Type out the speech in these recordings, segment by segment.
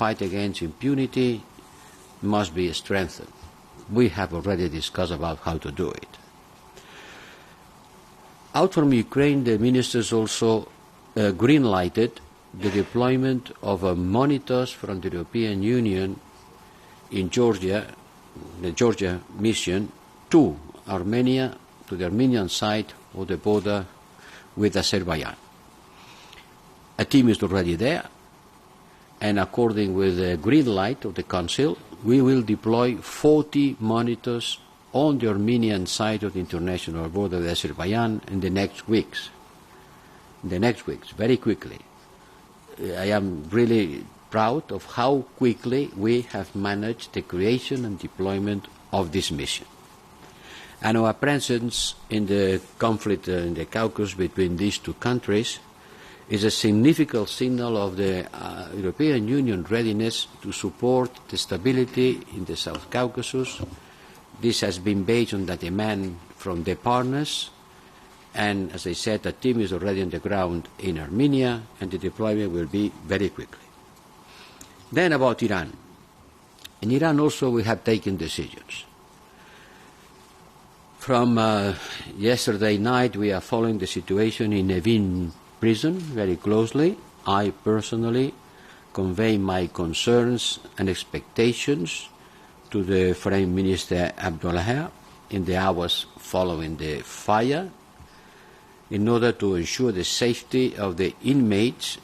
fight against impunity must be strengthened. We have already discussed about how to do it. Out from Ukraine, the ministers also green-lighted the deployment of monitors from the European Union in Georgia, the Georgia mission, to Armenia, to the Armenian side of the border with Azerbaijan. A team is already there, and according with the green light of the Council, we will deploy 40 monitors on the Armenian side of the international border with Azerbaijan in the next weeks. Very quickly. I am really proud of how quickly we have managed the creation and deployment of this mission. And our presence in the conflict in the Caucasus between these two countries is a significant signal of the European Union readiness to support the stability in the South Caucasus. This has been based on the demand from the partners, and as I said, the team is already on the ground in Armenia, and the deployment will be very quickly. Then about Iran. In Iran also we have taken decisions. From yesterday night we are following the situation in Evin prison very closely. I personally convey my concerns and expectations to the Foreign Minister Abdullahian in the hours following the fire in order to ensure the safety of the inmates,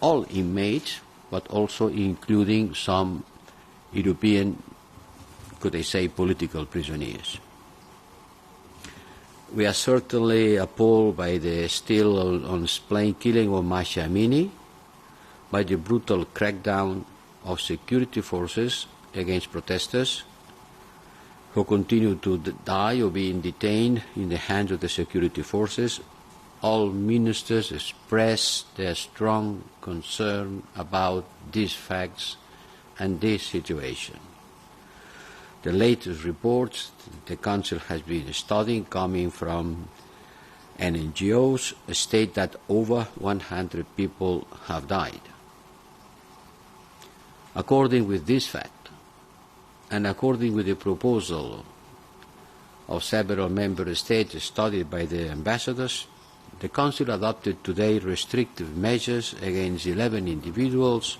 all inmates, but also including some European, could I say, political prisoners. We are certainly appalled by the still unexplained killing of Mahsa Amini, by the brutal crackdown of security forces against protesters who continue to die or being detained in the hands of the security forces. All ministers express their strong concern about these facts and this situation. The latest reports the Council has been studying, coming from NGOs, state that over 100 people have died. According with this fact, and according with the proposal of several member states studied by the ambassadors, the Council adopted today restrictive measures against 11 individuals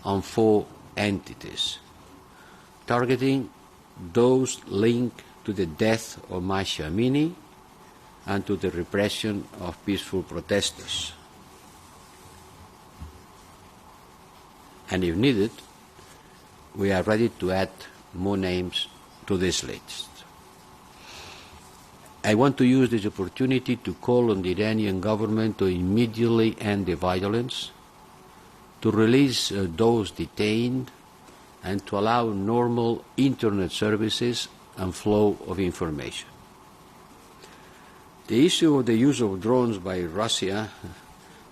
and 4 entities, targeting those linked to the death of Mahsa Amini and to the repression of peaceful protesters. And if needed, we are ready to add more names to this list. I want to use this opportunity to call on the Iranian government to immediately end the violence, to release those detained, and to allow normal internet services and flow of information. The issue of the use of drones by Russia,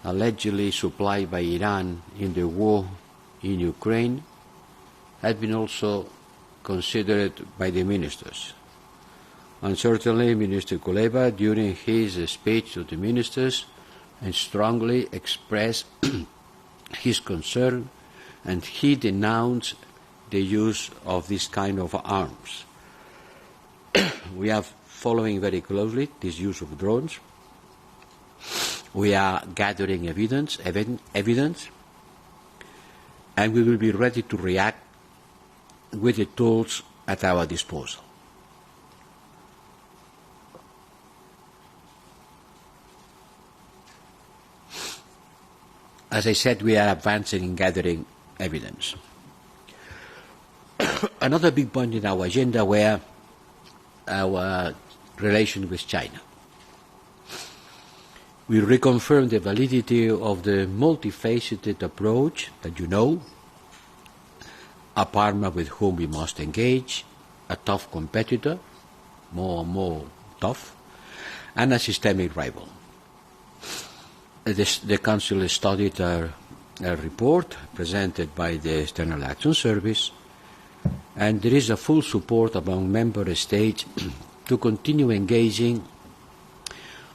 allegedly supplied by Iran in the war in Ukraine, has been also considered by the ministers. And certainly Minister Kuleba, during his speech to the ministers, strongly expressed his concern, and he denounced the use of this kind of arms. We are following very closely this use of drones. We are gathering evidence, and we will be ready to react with the tools at our disposal. As I said, we are advancing in gathering evidence. Another big point in our agenda were our relation with China. We reconfirmed the validity of the multifaceted approach that you know, a partner with whom we must engage, a tough competitor, more and more tough, and a systemic rival. The Council studied a report presented by the External Action Service, and there is a full support among member states to continue engaging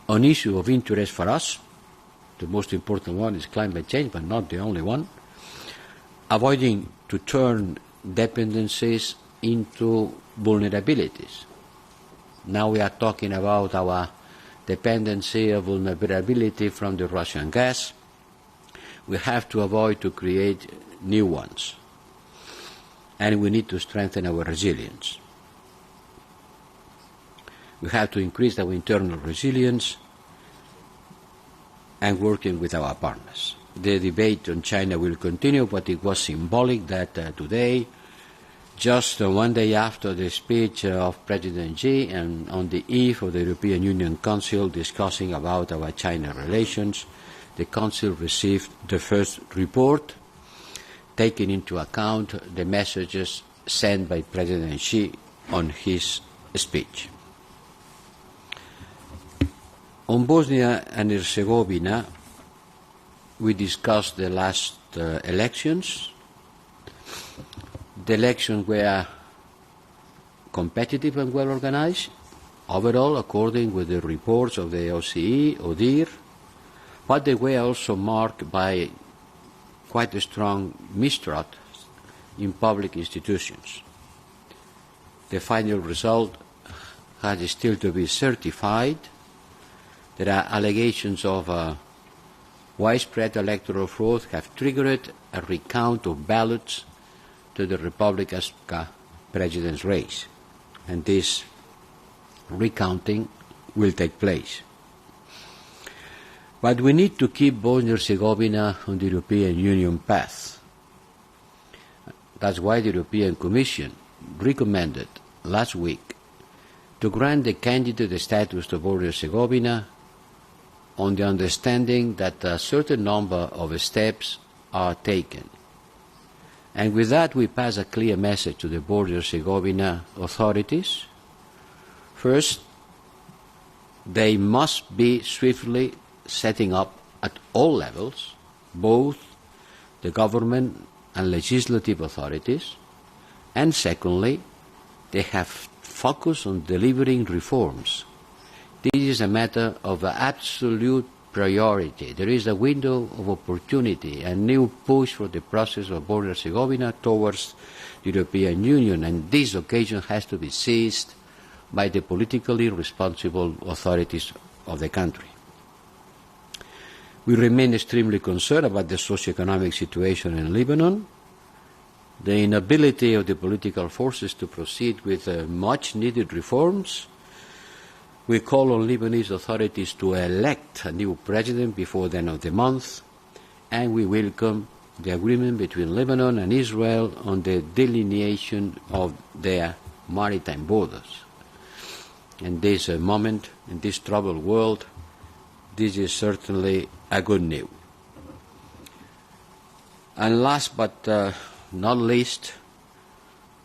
on issues of interest for us. The most important one is climate change, but not the only one. avoiding to turn dependencies into vulnerabilities. Now we are talking about our dependency or vulnerability from the Russian gas. We have to avoid to create new ones. And we need to strengthen our resilience. We have to increase our internal resilience and working with our partners. The debate on China will continue, but it was symbolic that today, just one day after the speech of President Xi and on the eve of the European Union Council discussing about our China relations, the Council received the first report, taking into account the messages sent by President Xi on his speech. On Bosnia and Herzegovina, we discussed the last elections. The elections were competitive and well organized, overall, according with the reports of the OSCE, ODIHR, but they were also marked by quite a strong mistrust in public institutions. The final result has still to be certified. There are allegations of widespread electoral fraud have triggered a recount of ballots to the Republican president's race, and this recounting will take place. But we need to keep Bosnia and Herzegovina on the European Union path. That's why the European Commission recommended last week to grant the candidate status to Bosnia and Herzegovina on the understanding that a certain number of steps are taken. And with that, we pass a clear message to the Bosnia and Herzegovina authorities. First, they must be swiftly setting up at all levels, both the government and legislative authorities. And secondly, they have focused on delivering reforms. This is a matter of absolute priority. There is a window of opportunity, a new push for the process of Bosnia and Herzegovina towards the European Union, and this occasion has to be seized by the politically responsible authorities of the country. We remain extremely concerned about the socio-economic situation in Lebanon, the inability of the political forces to proceed with much-needed reforms. We call on Lebanese authorities to elect a new president before the end of the month, and we welcome the agreement between Lebanon and Israel on the delineation of their maritime borders. In this moment, in this troubled world, this is certainly a good news. And last but not least,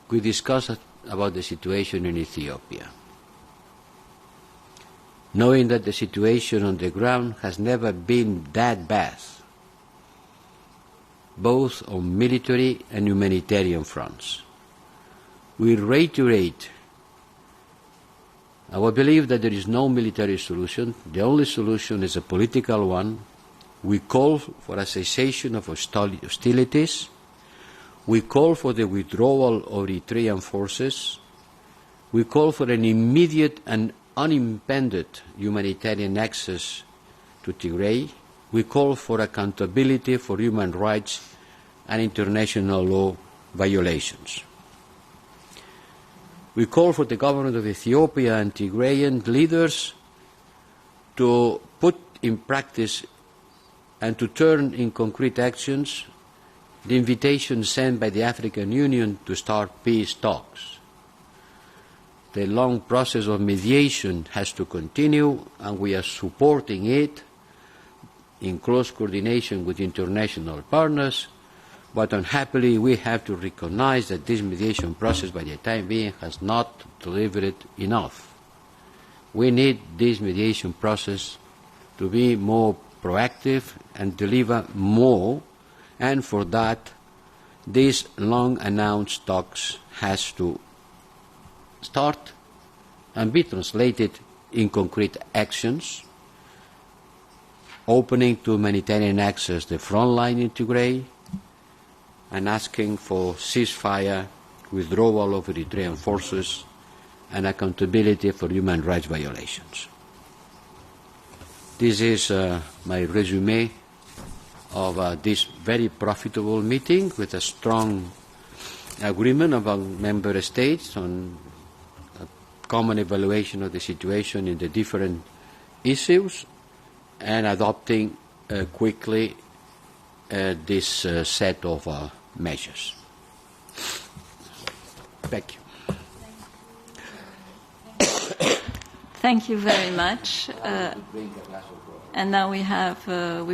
we discussed about the situation in Ethiopia. Knowing that the situation on the ground has never been that bad, both on military and humanitarian fronts. We reiterate our belief that there is no military solution. The only solution is a political one. We call for a cessation of hostilities. We call for the withdrawal of Eritrean forces. We call for an immediate and unimpeded humanitarian access to Tigray. We call for accountability for human rights and international law violations. We call for the government of Ethiopia and Tigrayan leaders to put in practice and to turn in concrete actions the invitation sent by the African Union to start peace talks. The long process of mediation has to continue, and we are supporting it in close coordination with international partners, but unhappily we have to recognize that this mediation process by the time being has not delivered enough. We need this mediation process to be more proactive and deliver more, and for that these long-announced talks has to start and be translated in concrete actions, opening to humanitarian access the front line in Tigray, and asking for ceasefire, withdrawal of Eritrean forces, and accountability for human rights violations. This is my resume of this very profitable meeting with a strong agreement among member states on a common evaluation of the situation in the different issues and adopting quickly this set of measures. Thank you. Thank you very much. And now we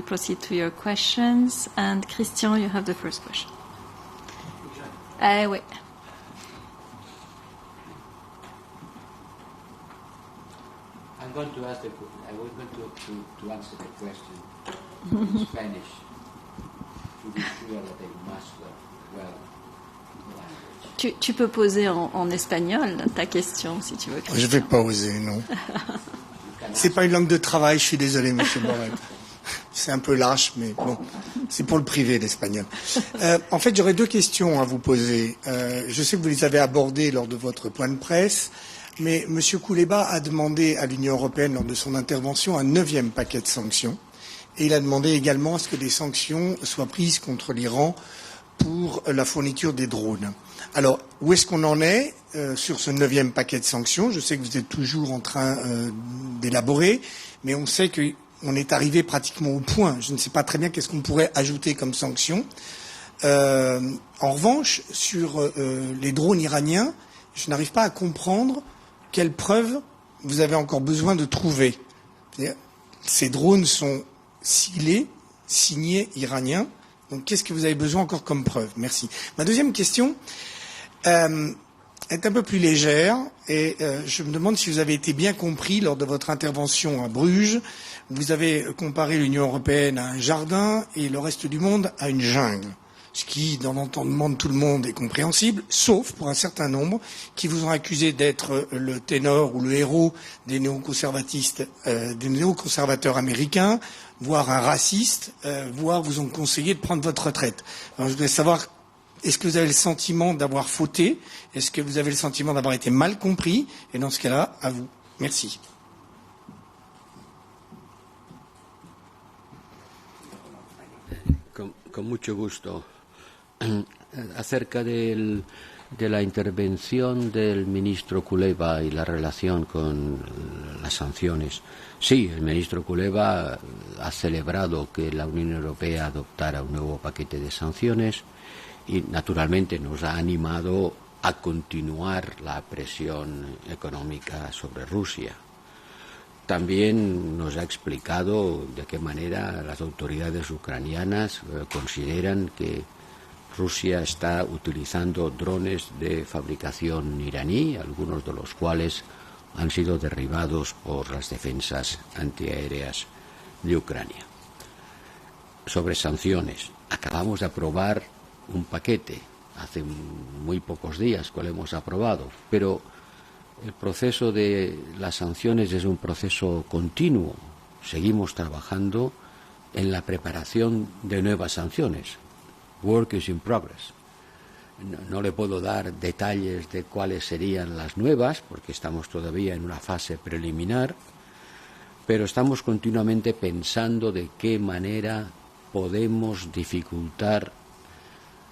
proceed to your questions. And Christian, you have the first question. Oui. I'm going to ask I was going to answer the question in Spanish to be sure that I master well the language. Tu peux poser en espagnol ta question si tu veux. Je ne vais pas oser, non. C'est pas une langue de travail, je suis désolé, monsieur Borrell. C'est un peu lâche, mais bon, c'est pour le privé, l'espagnol. En fait, j'aurais deux questions à vous poser. Je sais que vous les avez abordées lors de votre point de presse, mais monsieur Kouleba a demandé à l'Union européenne, lors de son intervention, un 9e paquet de sanctions. Et il a demandé également à ce que des sanctions soient prises contre l'Iran pour la fourniture des drones. Alors, où est-ce qu'on en est sur ce 9e paquet de sanctions? Je sais que vous êtes toujours en train d'élaborer, mais on sait qu'on est arrivé pratiquement au point. Je ne sais pas très bien qu'est-ce qu'on pourrait ajouter comme sanction. En revanche, sur les drones iraniens, je n'arrive pas à comprendre quelles preuves vous avez encore besoin de trouver. Ces drones sont signés iraniens. Donc, qu'est-ce que vous avez besoin encore comme preuve? Merci. Ma deuxième question est un peu plus légère et je me demande si vous avez été bien compris lors de votre intervention à Bruges. Vous avez comparé l'Union européenne à un jardin et le reste du monde à une jungle. Ce qui, dans l'entendement de tout le monde, est compréhensible, sauf pour un certain nombre qui vous ont accusé d'être le ténor ou le héros des néoconservateurs américains, voire un raciste, voire vous ont conseillé de prendre votre retraite. Alors, je voudrais savoir, est-ce que vous avez le sentiment d'avoir fauté? Est-ce que vous avez le sentiment d'avoir été mal compris? Et dans ce cas-là, à vous. Merci. Con mucho gusto. Acerca de la intervención del ministro Kuleba y la relación con las sanciones. Sí, el ministro Kuleba ha celebrado que la Unión Europea adoptara un nuevo paquete de sanciones y naturalmente nos ha animado a continuar la presión económica sobre Rusia. También nos ha explicado de qué manera las autoridades ucranianas consideran que Rusia está utilizando drones de fabricación iraní, algunos de los cuales han sido derribados por las defensas antiaéreas de Ucrania. Sobre sanciones, acabamos de aprobar un paquete, hace muy pocos días que lo hemos aprobado, pero el proceso de las sanciones es un proceso continuo. Seguimos trabajando en la preparación de nuevas sanciones. Work is in progress. No le puedo dar detalles de cuáles serían las nuevas, porque estamos todavía en una fase preliminar, pero estamos continuamente pensando de qué manera podemos dificultar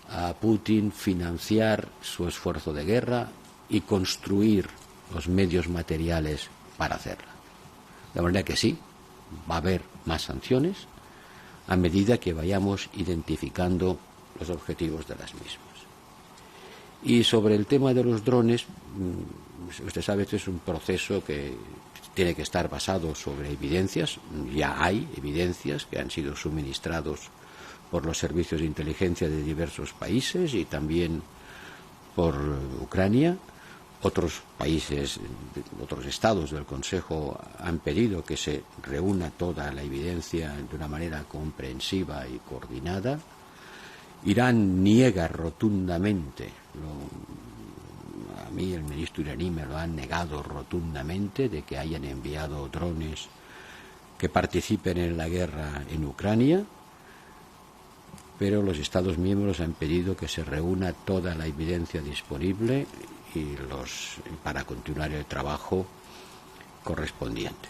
a Putin financiar su esfuerzo de guerra y construir los medios materiales para hacerla. De manera que sí, va a haber más sanciones a medida que vayamos identificando los objetivos de las mismas. Y sobre el tema de los drones, usted sabe que es un proceso que tiene que estar basado sobre evidencias. Ya hay evidencias que han sido suministrados por los servicios de inteligencia de diversos países y también por Ucrania. Otros países, otros estados del Consejo han pedido que se reúna toda la evidencia de una manera comprensiva y coordinada. Irán niega rotundamente, a mí el ministro iraní me lo ha negado rotundamente, de que hayan enviado drones que participen en la guerra en Ucrania. pero los Estados miembros han pedido que se reúna toda la evidencia disponible y para continuar el trabajo correspondiente.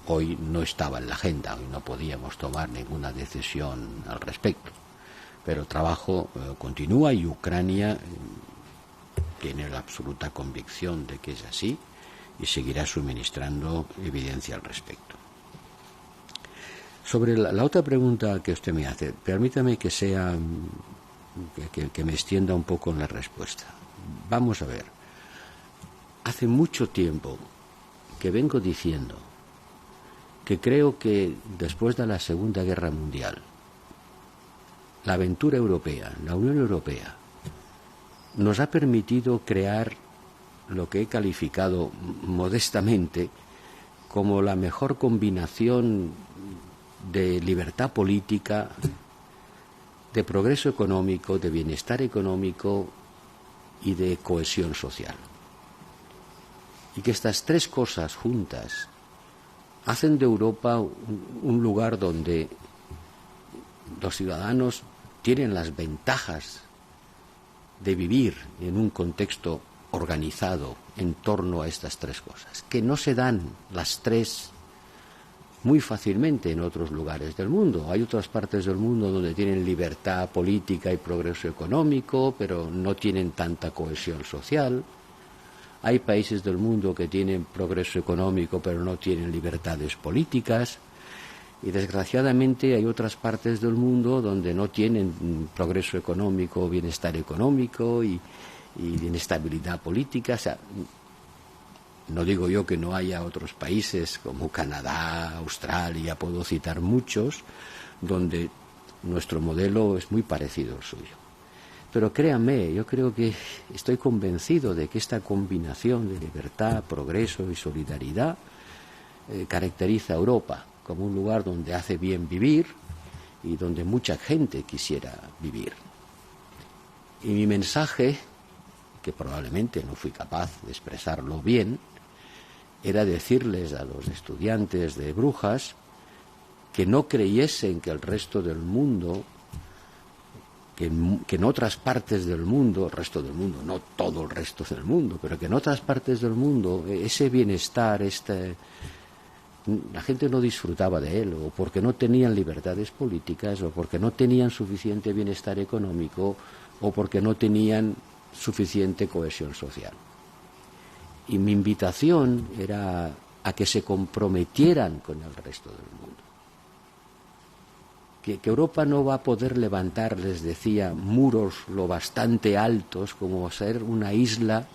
Hoy no estaba en la agenda, hoy no podíamos tomar ninguna decisión al respecto, pero el trabajo continúa y Ucrania tiene la absoluta convicción de que es así y seguirá suministrando evidencia al respecto. Sobre la otra pregunta que usted me hace, permítame que me extienda un poco en la respuesta. Vamos a ver, hace mucho tiempo que vengo diciendo que creo que después de la Segunda Guerra Mundial, la aventura europea, la Unión Europea, nos ha permitido crear lo que he calificado modestamente como la mejor combinación de libertad política, de progreso económico, de bienestar económico y de cohesión social. Y que estas tres cosas juntas hacen de Europa un lugar donde los ciudadanos tienen las ventajas de vivir en un contexto organizado en torno a estas tres cosas, que no se dan las tres muy fácilmente en otros lugares del mundo. Hay otras partes del mundo donde tienen libertad política y progreso económico, pero no tienen tanta cohesión social. Hay países del mundo que tienen progreso económico, pero no tienen libertades políticas. Y desgraciadamente hay otras partes del mundo donde no tienen progreso económico, bienestar económico y inestabilidad política. O sea, no digo yo que no haya otros países como Canadá, Australia, puedo citar muchos, donde nuestro modelo es muy parecido al suyo. Pero créanme, yo creo que estoy convencido de que esta combinación de libertad, progreso y solidaridad caracteriza a Europa como un lugar donde hace bien vivir y donde mucha gente quisiera vivir. Y mi mensaje, que probablemente no fui capaz de expresarlo bien, era decirles a los estudiantes de Brujas que no creyesen que el resto del mundo, que en otras partes del mundo, el resto del mundo, no todo el resto del mundo, pero que en otras partes del mundo ese bienestar, la gente no disfrutaba de él, o porque no tenían libertades políticas, o porque no tenían suficiente bienestar económico, o porque no tenían suficiente cohesión social. Y mi invitación era a que se comprometieran con el resto del mundo. Que Europa no va a poder levantar, les decía, muros lo bastante altos como ser una isla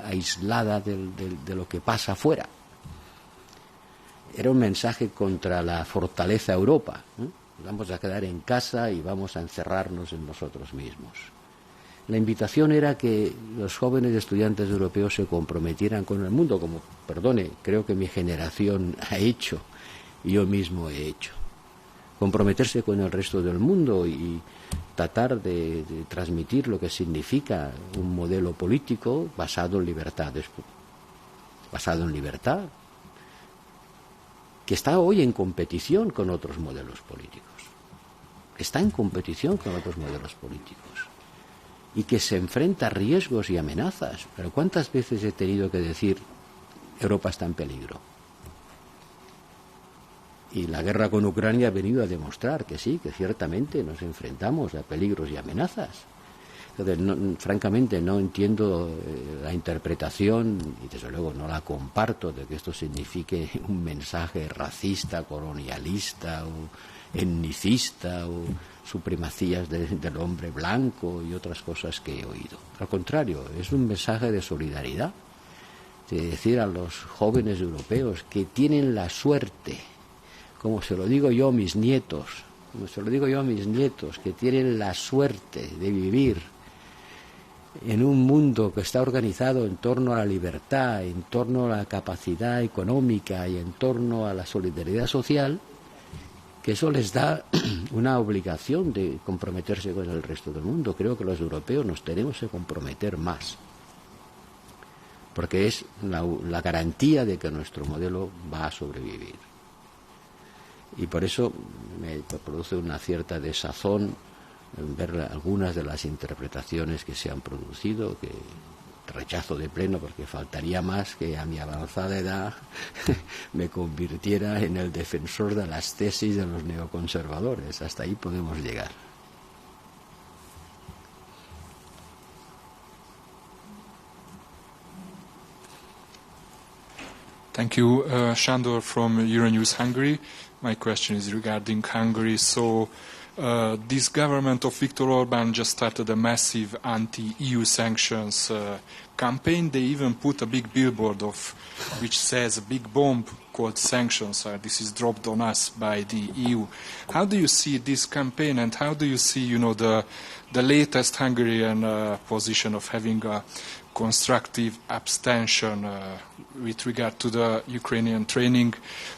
aislada de lo que pasa afuera. Era un mensaje contra la fortaleza Europa. Vamos a quedar en casa y vamos a encerrarnos en nosotros mismos. La invitación era que los jóvenes estudiantes europeos se comprometieran con el mundo, como, creo que mi generación ha hecho y yo mismo he hecho. Comprometerse con el resto del mundo y tratar de transmitir lo que significa un modelo político basado en libertad, que está hoy en competición con otros modelos políticos. Está en competición con otros modelos políticos. Y que se enfrenta a riesgos y amenazas. Pero ¿cuántas veces he tenido que decir Europa está en peligro? Y la guerra con Ucrania ha venido a demostrar que sí, que ciertamente nos enfrentamos a peligros y amenazas. Entonces, francamente no entiendo la interpretación, y desde luego no la comparto, de que esto signifique un mensaje racista, colonialista o etnicista o supremacías del hombre blanco y otras cosas que he oído. Al contrario, es un mensaje de solidaridad, de decir a los jóvenes europeos que tienen la suerte, como se lo digo yo a mis nietos, que tienen la suerte de vivir en un mundo que está organizado en torno a la libertad, en torno a la capacidad económica y en torno a la solidaridad social, que eso les da una obligación de comprometerse con el resto del mundo. Creo que los europeos nos tenemos que comprometer más, porque es la garantía de que nuestro modelo va a sobrevivir. Y por eso me produce una cierta desazón ver algunas de las interpretaciones que se han producido, que rechazo de pleno, porque faltaría más que a mi avanzada edad me convirtiera en el defensor de las tesis de los neoconservadores. Hasta ahí podemos llegar. Thank you, Sándor from Euronews Hungary. My question is regarding Hungary. So, this government of Viktor Orbán just started a massive anti-EU sanctions campaign. They even put a big billboard which says a big bomb called sanctions. This is dropped on us by the EU. How do you see this campaign, and how do you see, the latest Hungarian position of having a constructive abstention with regard to the Ukrainian training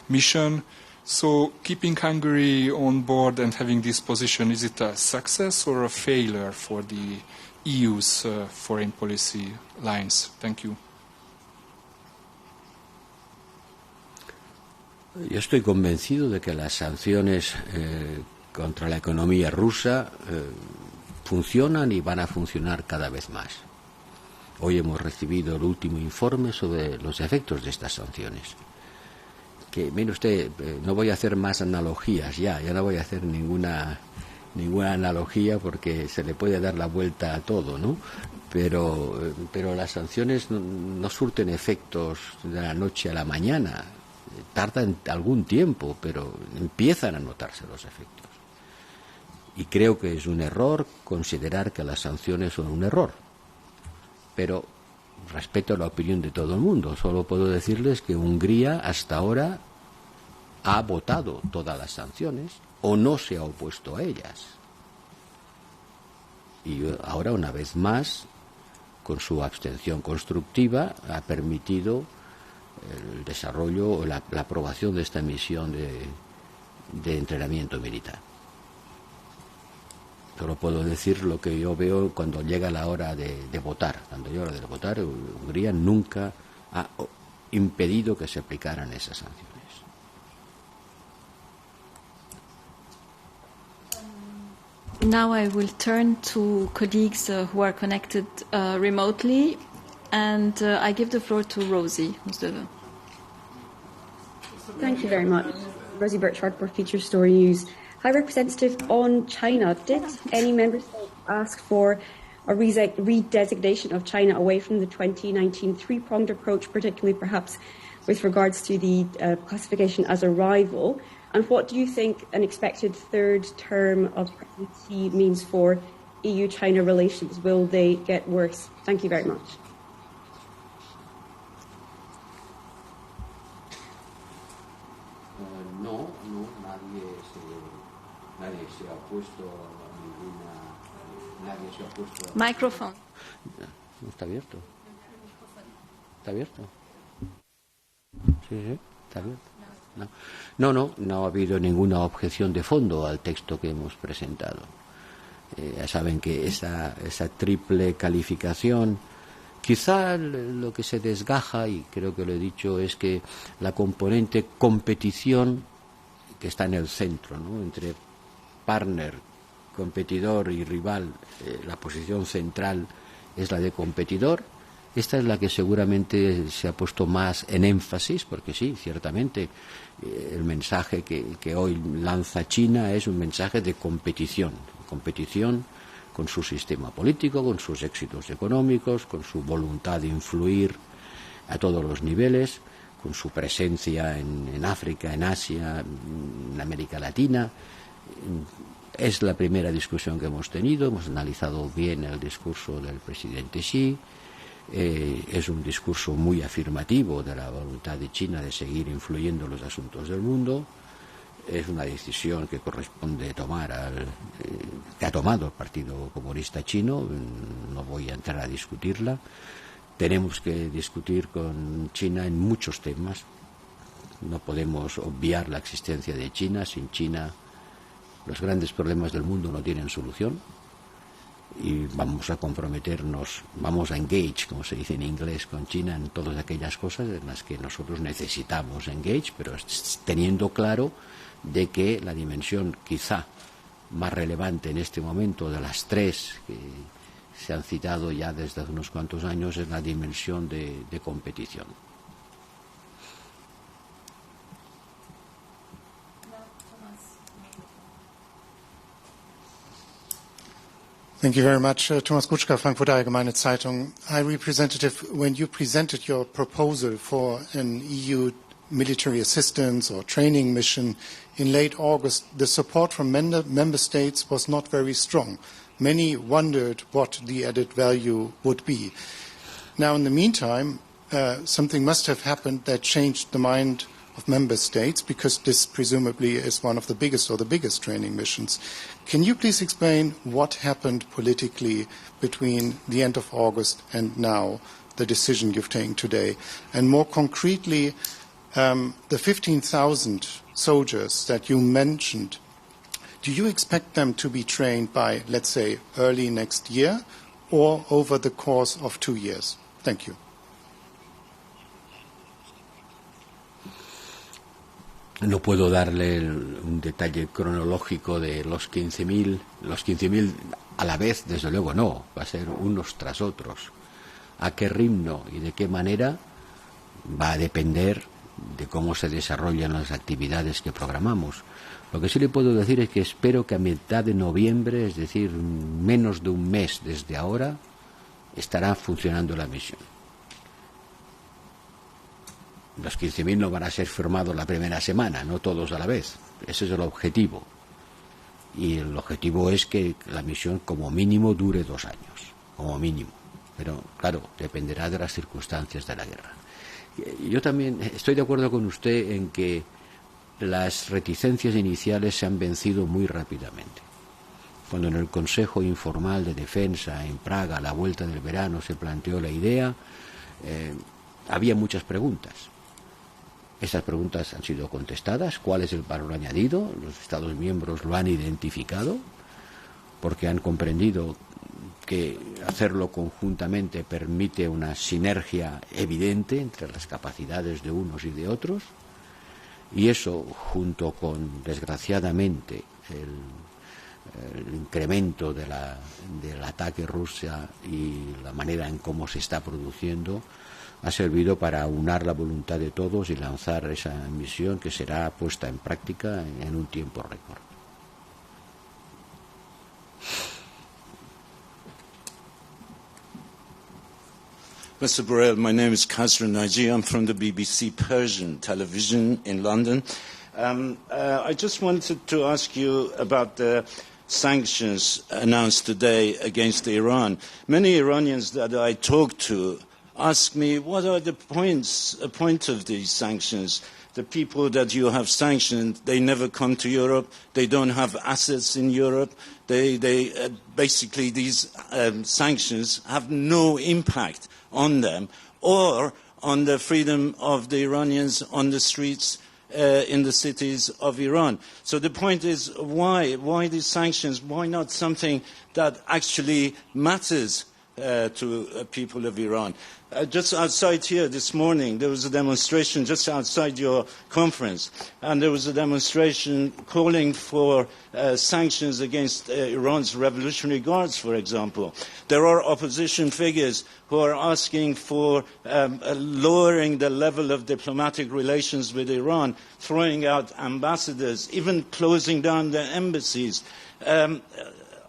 mission? So keeping Hungary on board and having this position, is it a success or a failure for the EU's foreign policy lines? Thank you. Yo estoy convencido de que las sanciones contra la economía rusa funcionan y van a funcionar cada vez más. Hoy hemos recibido el último informe sobre los efectos de estas sanciones. Que, mire usted, no voy a hacer más analogías ya no voy a hacer ninguna analogía porque se le puede dar la vuelta a todo, ¿no? Pero las sanciones no surten efectos de la noche a la mañana, tardan algún tiempo, pero empiezan a notarse los efectos. Y creo que es un error considerar que las sanciones son un error. Pero respeto la opinión de todo el mundo. Solo puedo decirles que Hungría hasta ahora ha votado todas las sanciones o no se ha opuesto a ellas. Y ahora, una vez más, con su abstención constructiva, ha permitido el desarrollo o la aprobación de esta misión de entrenamiento militar. Solo puedo decir lo que yo veo cuando llega la hora de votar. Cuando llega la hora de votar, Hungría nunca ha impedido que se aplicaran esas sanciones. Now I will turn to colleagues who are connected remotely, and I give the floor to Rosie. Thank you very much. Rosie Birchard for Feature Story News. High Representative, on China, did any member state ask for a redesignation of China away from the 2019 three-pronged approach, particularly perhaps with regards to the classification as a rival? And what do you think an expected third term of presidency means for EU-China relations? Will they get worse? Thank you very much. No, nadie se ha opuesto a ninguna. Nadie se ha opuesto a. Microphone. No está abierto. ¿Está abierto? Sí, está abierto. No ha habido ninguna objeción de fondo al texto que hemos presentado. Ya saben que esa triple calificación, quizá lo que se desgaja, y creo que lo he dicho, es que la componente competición, que está en el centro, ¿no? Entre partner, competidor y rival, la posición central es la de competidor. Esta es la que seguramente se ha puesto más en énfasis, porque sí, ciertamente, el mensaje que hoy lanza China es un mensaje de competición con su sistema político, con sus éxitos económicos, con su voluntad de influir a todos los niveles, con su presencia en África, en Asia, en América Latina. Es la primera discusión que hemos tenido, hemos analizado bien el discurso del presidente Xi. Es un discurso muy afirmativo de la voluntad de China de seguir influyendo en los asuntos del mundo. Es una decisión que corresponde tomar que ha tomado el Partido Comunista Chino. No voy a entrar a discutirla. Tenemos que discutir con China en muchos temas. No podemos obviar la existencia de China. Sin China, los grandes problemas del mundo no tienen solución. y vamos a comprometernos, vamos a engage, como se dice en inglés, con China en todas aquellas cosas en las que nosotros necesitamos engage, pero teniendo claro de que la dimensión quizá más relevante en este momento de las tres que se han citado ya desde hace unos cuantos años es la dimensión de competición. Thank you very much. Thomas Kutschka, Frankfurter Allgemeine Zeitung. High Representative, when you presented your proposal for an EU military assistance or training mission in late August, the support from member states was not very strong. Many wondered what the added value would be. Now, in the meantime, something must have happened that changed the mind of member states, because this presumably is one of the biggest or the biggest training missions. Can you please explain what happened politically between the end of August and now, the decision you've taken today? And more concretely, the 15,000 soldiers that you mentioned, do you expect them to be trained by, let's say, early next year or over the course of 2 years? Thank you. No puedo darle un detalle cronológico de los 15.000. Los 15.000 a la vez, desde luego no, va a ser unos tras otros. ¿A qué ritmo y de qué manera? Va a depender de cómo se desarrollan las actividades que programamos. Lo que sí le puedo decir es que espero que a mitad de noviembre, es decir, menos de un mes desde ahora, estará funcionando la misión. Los 15.000 no van a ser firmados la primera semana, no todos a la vez. Ese es el objetivo. Y el objetivo es que la misión como mínimo dure 2 años, como mínimo. Pero claro, dependerá de las circunstancias de la guerra. Yo también estoy de acuerdo con usted en que las reticencias iniciales se han vencido muy rápidamente. Cuando en el Consejo Informal de Defensa en Praga, a la vuelta del verano, se planteó la idea, había muchas preguntas. Esas preguntas han sido contestadas. ¿Cuál es el valor añadido? Los Estados miembros lo han identificado porque han comprendido que hacerlo conjuntamente permite una sinergia evidente entre las capacidades de unos y de otros, y eso, junto con, desgraciadamente, el incremento del ataque Rusia y la manera en cómo se está produciendo, ha servido para aunar la voluntad de todos y lanzar esa misión que será puesta en práctica en un tiempo récord. Mr. Borrell, my name is Kasra Naji. I'm from the BBC Persian television in London. I just wanted to ask you about the sanctions announced today against Iran. Many Iranians that I talk to ask me, what are the point of these sanctions? The people that you have sanctioned, they never come to Europe. They don't have assets in Europe. Basically, these sanctions have no impact on them or on the freedom of the Iranians on the streets in the cities of Iran. So the point is, why these sanctions? Why not something that actually matters to people of Iran? Just outside here this morning, there was a demonstration just outside your conference, and there was a demonstration calling for sanctions against Iran's Revolutionary Guards, for example. There are opposition figures who are asking for lowering the level of diplomatic relations with Iran, throwing out ambassadors, even closing down the embassies.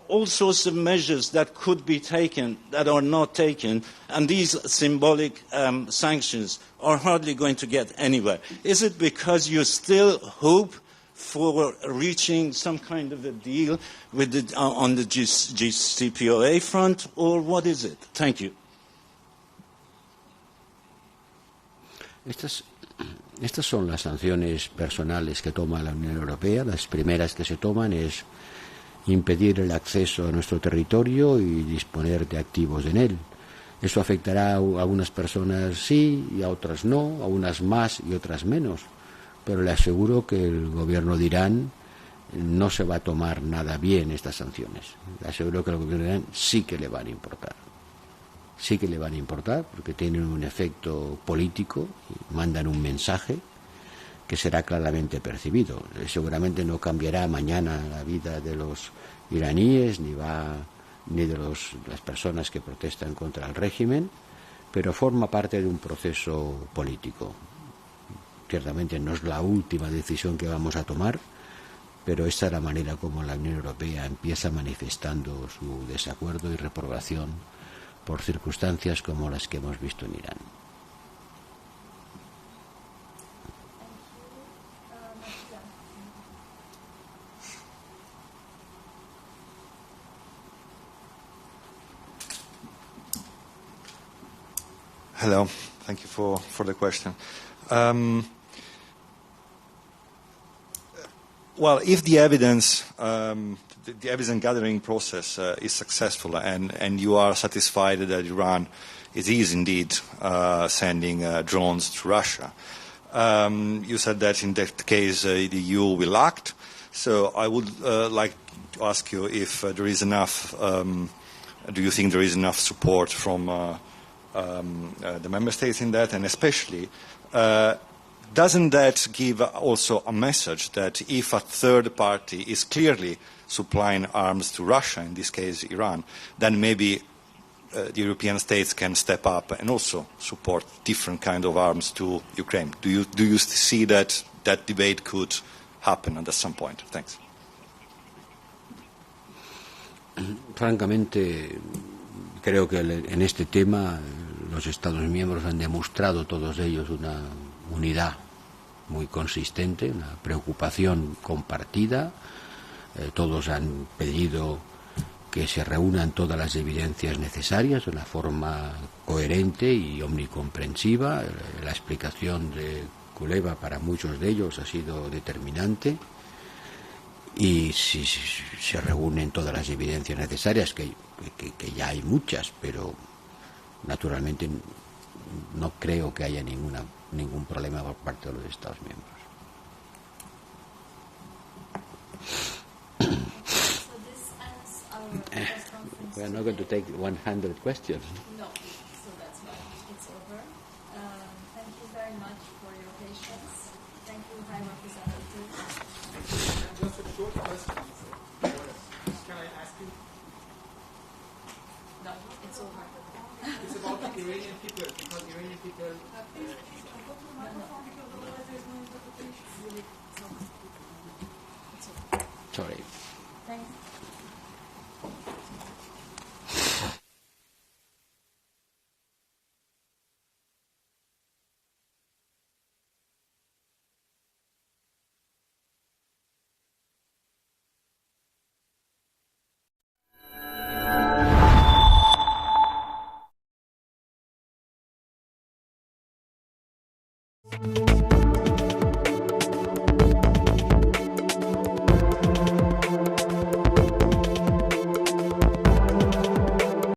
All sorts of measures that could be taken that are not taken, and these symbolic sanctions are hardly going to get anywhere. Is it because you still hope for reaching some kind of a deal with on the JCPOA front, or what is it? Thank you. Estas son las sanciones personales que toma la Unión Europea. Las primeras que se toman es impedir el acceso a nuestro territorio y disponer de activos en él. Eso afectará a algunas personas sí y a otras no, a unas más y otras menos. Pero le aseguro que el gobierno de Irán no se va a tomar nada bien estas sanciones. Le aseguro que al gobierno de Irán sí que le van a importar. Sí que le van a importar porque tienen un efecto político y mandan un mensaje que será claramente percibido. Seguramente no cambiará mañana la vida de los iraníes ni de las personas que protestan contra el régimen, pero forma parte de un proceso político. Ciertamente no es la última decisión que vamos a tomar, pero esta es la manera como la Unión Europea empieza manifestando su desacuerdo y reprobación por circunstancias como las que hemos visto en Irán. Hello, thank you for the question. Well, if the evidence, the evidence gathering process is successful and you are satisfied that Iran is indeed sending drones to Russia, you said that in that case the EU will act. So I would like to ask you if there is enough, do you think there is enough support from the member states in that, and especially doesn't that give also a message that if a third party is clearly supplying arms to Russia, in this case Iran, then maybe the European states can step up and also support different kind of arms to Ukraine? Do you see that debate could happen at some point? Thanks. Francamente, creo que en este tema los Estados miembros han demostrado todos ellos una unidad muy consistente, una preocupación compartida. Todos han pedido que se reúnan todas las evidencias necesarias de una forma coherente y omnicomprensiva. La explicación de Kuleva para muchos de ellos ha sido determinante. Y si se reúnen todas las evidencias necesarias, que ya hay muchas, pero naturalmente no creo que haya ningún problema por parte de los Estados miembros. We are not going to take 100 questions. No, so that's why it's over. Thank you very much for your patience. Thank you, High Representative. Just a short question. Can I ask you? No, it's over. It's about the Iranian people, because Iranian people... Sorry. Thanks. Thank you.